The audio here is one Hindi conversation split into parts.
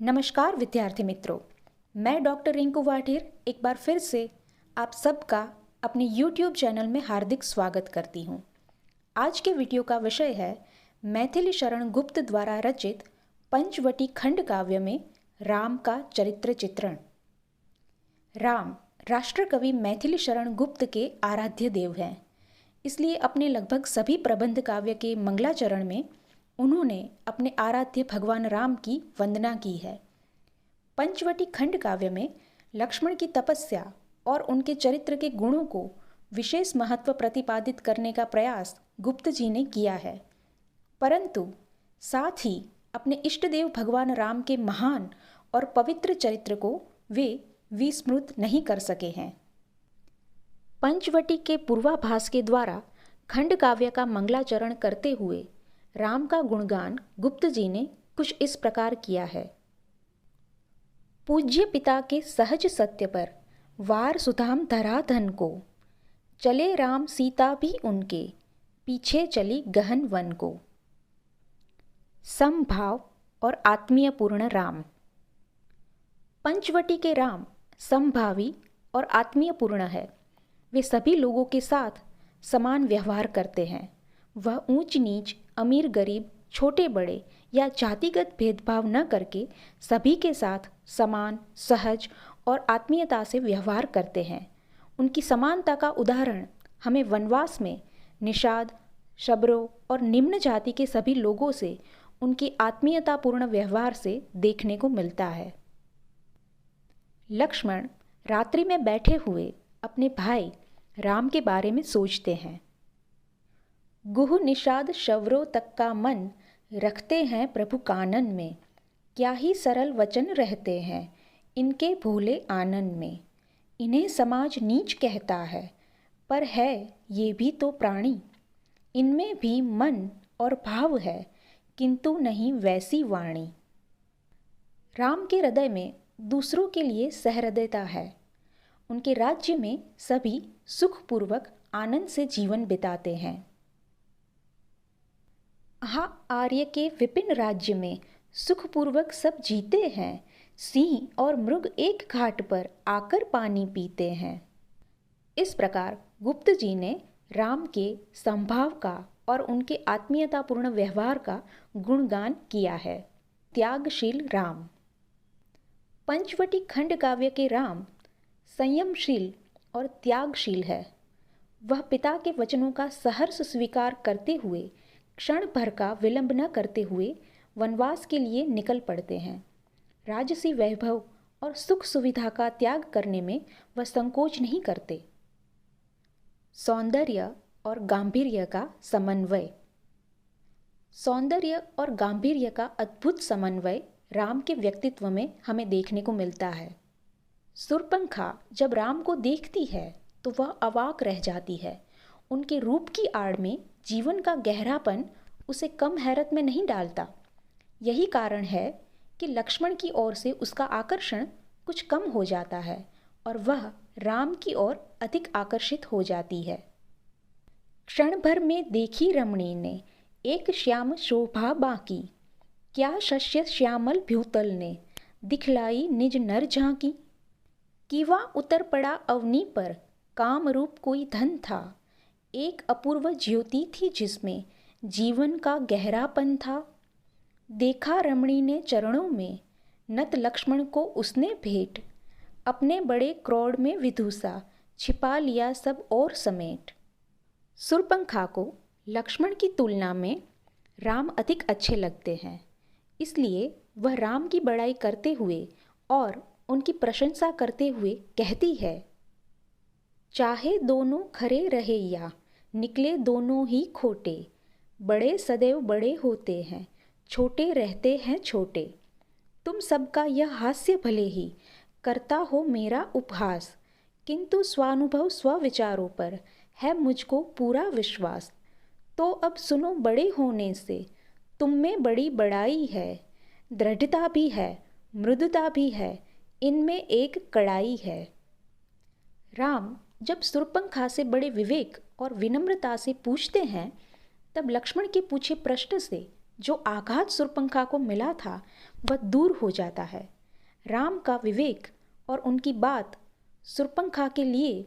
नमस्कार विद्यार्थी मित्रों, मैं डॉक्टर रिंकू वाढेर एक बार फिर से आप सबका अपने YouTube चैनल में हार्दिक स्वागत करती हूँ। आज के वीडियो का विषय है मैथिली शरण गुप्त द्वारा रचित पंचवटी खंड काव्य में राम का चरित्र चित्रण। राम राष्ट्रकवि मैथिली शरण गुप्त के आराध्य देव हैं, इसलिए अपने लगभग सभी प्रबंध काव्य के मंगलाचरण में उन्होंने अपने आराध्य भगवान राम की वंदना की है। पंचवटी खंड काव्य में लक्ष्मण की तपस्या और उनके चरित्र के गुणों को विशेष महत्व प्रतिपादित करने का प्रयास गुप्त जी ने किया है, परंतु साथ ही अपने इष्टदेव भगवान राम के महान और पवित्र चरित्र को वे विस्मृत नहीं कर सके हैं। पंचवटी के पूर्वाभास के द्वारा खंड काव्य का मंगलाचरण करते हुए राम का गुणगान गुप्त जी ने कुछ इस प्रकार किया है। पूज्य पिता के सहज सत्य पर वार सुधाम धराधन को, चले राम सीता भी उनके, पीछे चली गहन वन को। समभाव और आत्मीय पूर्ण राम। पंचवटी के राम समभावी और आत्मीय पूर्ण है। वे सभी लोगों के साथ समान व्यवहार करते हैं। वह ऊंच नीच, अमीर गरीब, छोटे बड़े या जातिगत भेदभाव न करके सभी के साथ समान, सहज और आत्मीयता से व्यवहार करते हैं। उनकी समानता का उदाहरण हमें वनवास में निषाद, शबरों और निम्न जाति के सभी लोगों से उनकी आत्मीयतापूर्ण व्यवहार से देखने को मिलता है। लक्ष्मण रात्रि में बैठे हुए अपने भाई राम के बारे में सोचते हैं। गुह निषाद शवरों तक का मन रखते हैं प्रभु कानन में, क्या ही सरल वचन रहते हैं इनके भोले आनन में। इन्हें समाज नीच कहता है, पर है ये भी तो प्राणी। इनमें भी मन और भाव है, किंतु नहीं वैसी वाणी। राम के हृदय में दूसरों के लिए सहृदयता है। उनके राज्य में सभी सुखपूर्वक आनंद से जीवन बिताते हैं। आर्य के विपिन राज्य में सुखपूर्वक सब जीते हैं। सिंह और मृग एक घाट पर आकर पानी पीते हैं। इस प्रकार गुप्त जी ने राम के संभाव का और उनके आत्मीयतापूर्ण व्यवहार का गुणगान किया है। त्यागशील राम। पंचवटी खंड काव्य के राम संयमशील और त्यागशील है। वह पिता के वचनों का सहर्ष स्वीकार करते हुए क्षण भर का विलंब न करते हुए वनवास के लिए निकल पड़ते हैं। राजसी वैभव और सुख सुविधा का त्याग करने में वह संकोच नहीं करते। सौंदर्य और गांधीर्य का समन्वय। सौंदर्य और गांधीर्य का अद्भुत समन्वय राम के व्यक्तित्व में हमें देखने को मिलता है। शूर्पणखा जब राम को देखती है तो वह अवाक रह जाती है। उनके रूप की आड़ में जीवन का गहरापन उसे कम हैरत में नहीं डालता। यही कारण है कि लक्ष्मण की ओर से उसका आकर्षण कुछ कम हो जाता है और वह राम की ओर अधिक आकर्षित हो जाती है। क्षण भर में देखी रमणी ने एक श्याम शोभा बाकी, क्या शस्य श्यामल भ्यूतल ने दिखलाई निज नर झांकी। कीवा उतर पड़ा अवनी पर काम रूप कोई धन था, एक अपूर्व ज्योति थी जिसमें जीवन का गहरापन था। देखा रमणी ने चरणों में नत लक्ष्मण को उसने भेंट, अपने बड़े क्रोड़ में विदुषा छिपा लिया सब और समेट। शूर्पणखा को लक्ष्मण की तुलना में राम अधिक अच्छे लगते हैं, इसलिए वह राम की बड़ाई करते हुए और उनकी प्रशंसा करते हुए कहती है। चाहे दोनों खरे रहे या निकले दोनों ही खोटे, बड़े सदैव बड़े होते हैं, छोटे रहते हैं छोटे। तुम सबका यह हास्य भले ही करता हो मेरा उपहास, किंतु स्वानुभव स्वविचारों पर है मुझको पूरा विश्वास। तो अब सुनो, बड़े होने से तुम में बड़ी बड़ाई है, दृढ़ता भी है, मृदुता भी है, इनमें एक कड़ाई है। राम जब शूर्पणखा से बड़े विवेक और विनम्रता से पूछते हैं, तब लक्ष्मण के पूछे प्रश्न से जो आघात शूर्पणखा को मिला था वह दूर हो जाता है। राम का विवेक और उनकी बात सुरपंखा के लिए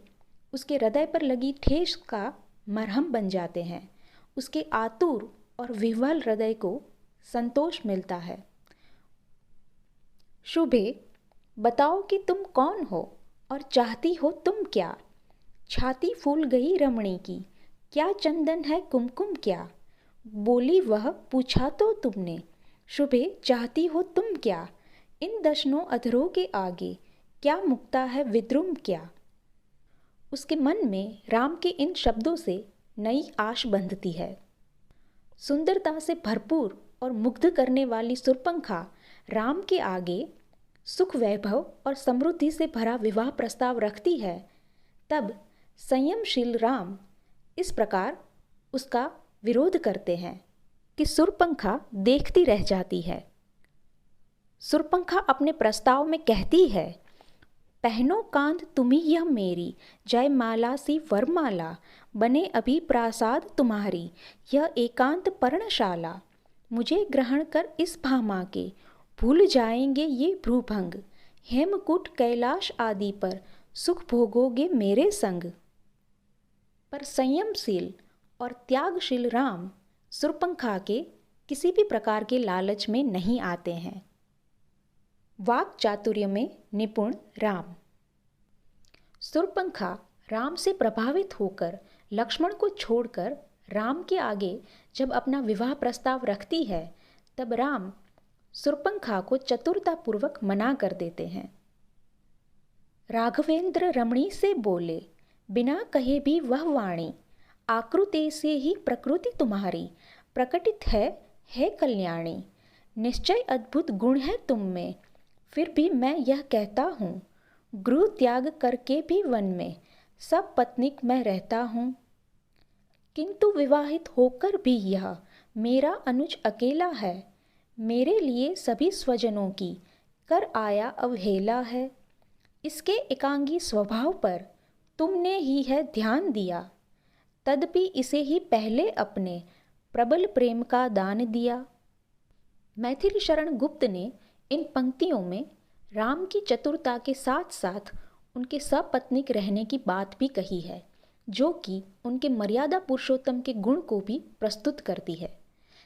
उसके हृदय पर लगी ठेस का मरहम बन जाते हैं। उसके आतुर और विह्वल हृदय को संतोष मिलता है। शुभे, बताओ कि तुम कौन हो और चाहती हो तुम क्या? छाती फूल गई रमणी की, क्या चंदन है कुमकुम क्या? बोली वह, पूछा तो तुमने, शुभे चाहती हो तुम क्या? इन दशनों अधरों के आगे क्या मुक्ता है विद्रुम क्या? उसके मन में राम के इन शब्दों से नई आश बंधती है। सुंदरता से भरपूर और मुग्ध करने वाली सुरपंखा राम के आगे सुख वैभव और समृद्धि से भरा विवाह प्रस्ताव रखती है। तब संयमशील राम इस प्रकार उसका विरोध करते हैं कि सुरपंखा देखती रह जाती है। सुरपंखा अपने प्रस्ताव में कहती है, पहनो कांध तुम्ही यह मेरी, जयमाला सी वरमाला, बने अभी प्रासाद तुम्हारी, यह एकांत पर्णशाला। मुझे ग्रहण कर इस भामा के, भूल जाएंगे ये भ्रूभंग, हेमकूट कैलाश आदि पर सुख भोगोगे मेरे संग। पर संयमशील और त्यागशील राम सुरपंखा के किसी भी प्रकार के लालच में नहीं आते हैं। वाक चातुर्य में निपुण राम। सुरपंखा राम से प्रभावित होकर लक्ष्मण को छोड़कर राम के आगे जब अपना विवाह प्रस्ताव रखती है, तब राम सुरपंखा को चतुरतापूर्वक मना कर देते हैं। राघवेंद्र रमणी से बोले, बिना कहे भी वह वाणी, आकृति से ही प्रकृति तुम्हारी, प्रकटित है कल्याणी। निश्चय अद्भुत गुण है तुम में, फिर भी मैं यह कहता हूँ, गृह त्याग करके भी वन में सब पत्नीक मैं रहता हूँ। किंतु विवाहित होकर भी यह मेरा अनुज अकेला है, मेरे लिए सभी स्वजनों की कर आया अवहेला है। इसके एकांगी स्वभाव पर तुमने ही है ध्यान दिया, तदपि इसे ही पहले अपने प्रबल प्रेम का दान दिया। मैथिली शरण गुप्त ने इन पंक्तियों में राम की चतुरता के साथ साथ उनके सपत्नीक रहने की बात भी कही है, जो कि उनके मर्यादा पुरुषोत्तम के गुण को भी प्रस्तुत करती है।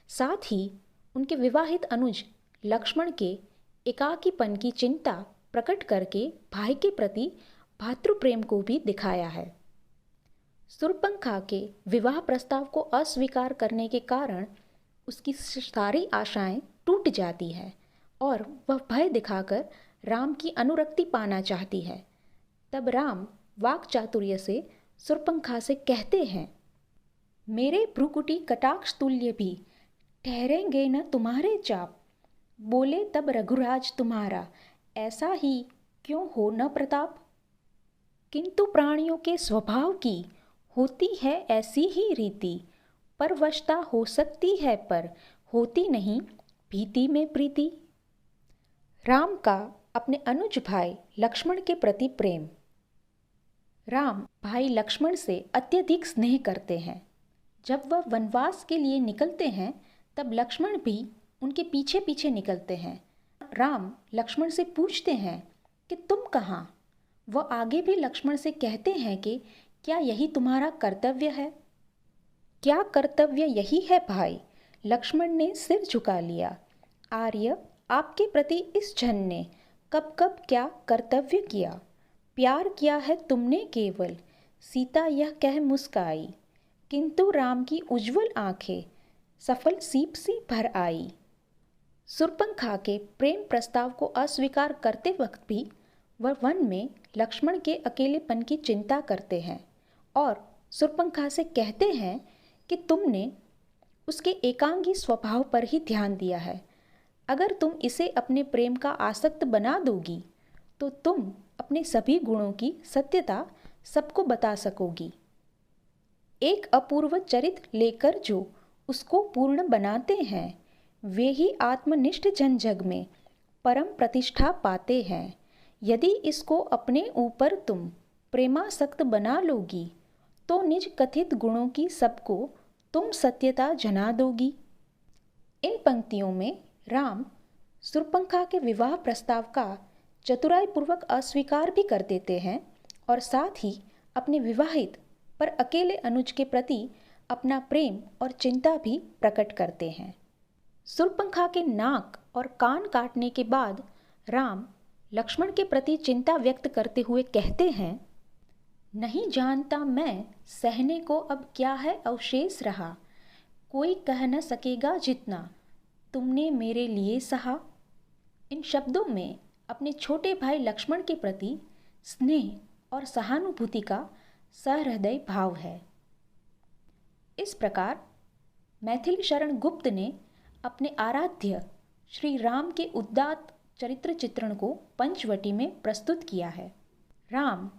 साथ ही उनके विवाहित अनुज लक्ष्मण के एकाकीपन की चिंता प्रकट करके भाई के प्रति भातृप्रेम को भी दिखाया है। सुरपंखा के विवाह प्रस्ताव को अस्वीकार करने के कारण उसकी सारी आशाएं टूट जाती है और वह भय दिखाकर राम की अनुरक्ति पाना चाहती है। तब राम वाक चातुर्य से सुरपंखा से कहते हैं, मेरे भ्रुकुटी कटाक्ष तुल्य भी ठहरेंगे न तुम्हारे चाप। बोले तब रघुराज तुम्हारा, ऐसा ही क्यों हो न प्रताप। किंतु प्राणियों के स्वभाव की होती है ऐसी ही रीति, परवशता हो सकती है पर होती नहीं भीति में प्रीति। राम का अपने अनुज भाई लक्ष्मण के प्रति प्रेम। राम भाई लक्ष्मण से अत्यधिक स्नेह करते हैं। जब वह वनवास के लिए निकलते हैं, तब लक्ष्मण भी उनके पीछे पीछे निकलते हैं। राम लक्ष्मण से पूछते हैं कि तुम कहाँ? वह आगे भी लक्ष्मण से कहते हैं कि क्या यही तुम्हारा कर्तव्य है? क्या कर्तव्य यही है भाई? लक्ष्मण ने सिर झुका लिया। आर्य, आपके प्रति इस जन ने कब कब क्या कर्तव्य किया? प्यार किया है तुमने केवल, सीता यह कह मुस्काई। किंतु राम की उज्ज्वल आंखें सफल सीप सी भर आई। सुरपंखा के प्रेम प्रस्ताव को अस्वीकार करते वक्त भी वह वन में लक्ष्मण के अकेलेपन की चिंता करते हैं और सुरपंखा से कहते हैं कि तुमने उसके एकांगी स्वभाव पर ही ध्यान दिया है। अगर तुम इसे अपने प्रेम का आसक्त बना दोगी तो तुम अपने सभी गुणों की सत्यता सबको बता सकोगी। एक अपूर्व चरित्र लेकर जो उसको पूर्ण बनाते हैं, वे ही आत्मनिष्ठ जन जग में परम प्रतिष्ठा पाते हैं। यदि इसको अपने ऊपर तुम प्रेमासक्त बना लोगी तो निज कथित गुणों की सबको तुम सत्यता जना दोगी। इन पंक्तियों में राम सुरपंखा के विवाह प्रस्ताव का चतुराईपूर्वक अस्वीकार भी कर देते हैं और साथ ही अपने विवाहित पर अकेले अनुज के प्रति अपना प्रेम और चिंता भी प्रकट करते हैं। सुरपंखा के नाक और कान काटने के बाद राम लक्ष्मण के प्रति चिंता व्यक्त करते हुए कहते हैं, नहीं जानता मैं सहने को अब क्या है अवशेष रहा, कोई कह न सकेगा जितना तुमने मेरे लिए सहा। इन शब्दों में अपने छोटे भाई लक्ष्मण के प्रति स्नेह और सहानुभूति का सहृदय भाव है। इस प्रकार मैथिली शरण गुप्त ने अपने आराध्य श्री राम के उदात्त चरित्र चित्रण को पंचवटी में प्रस्तुत किया है। राम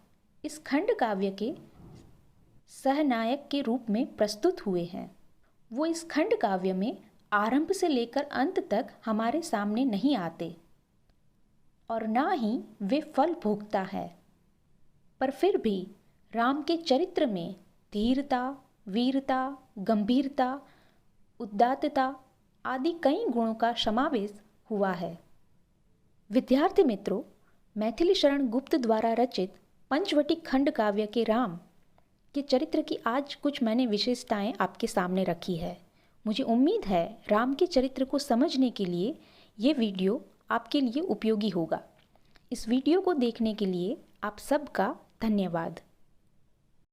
इस खंड काव्य के सहनायक के रूप में प्रस्तुत हुए हैं। वो इस खंड काव्य में आरंभ से लेकर अंत तक हमारे सामने नहीं आते और ना ही वे फल भोगता है, पर फिर भी राम के चरित्र में धीरता, वीरता, गंभीरता, उदात्तता आदि कई गुणों का समावेश हुआ है। विद्यार्थी मित्रों, मैथिली शरण गुप्त द्वारा रचित पंचवटी खंड काव्य के राम के चरित्र की आज कुछ मैंने विशेषताएं आपके सामने रखी है। मुझे उम्मीद है राम के चरित्र को समझने के लिए ये वीडियो आपके लिए उपयोगी होगा। इस वीडियो को देखने के लिए आप सबका धन्यवाद।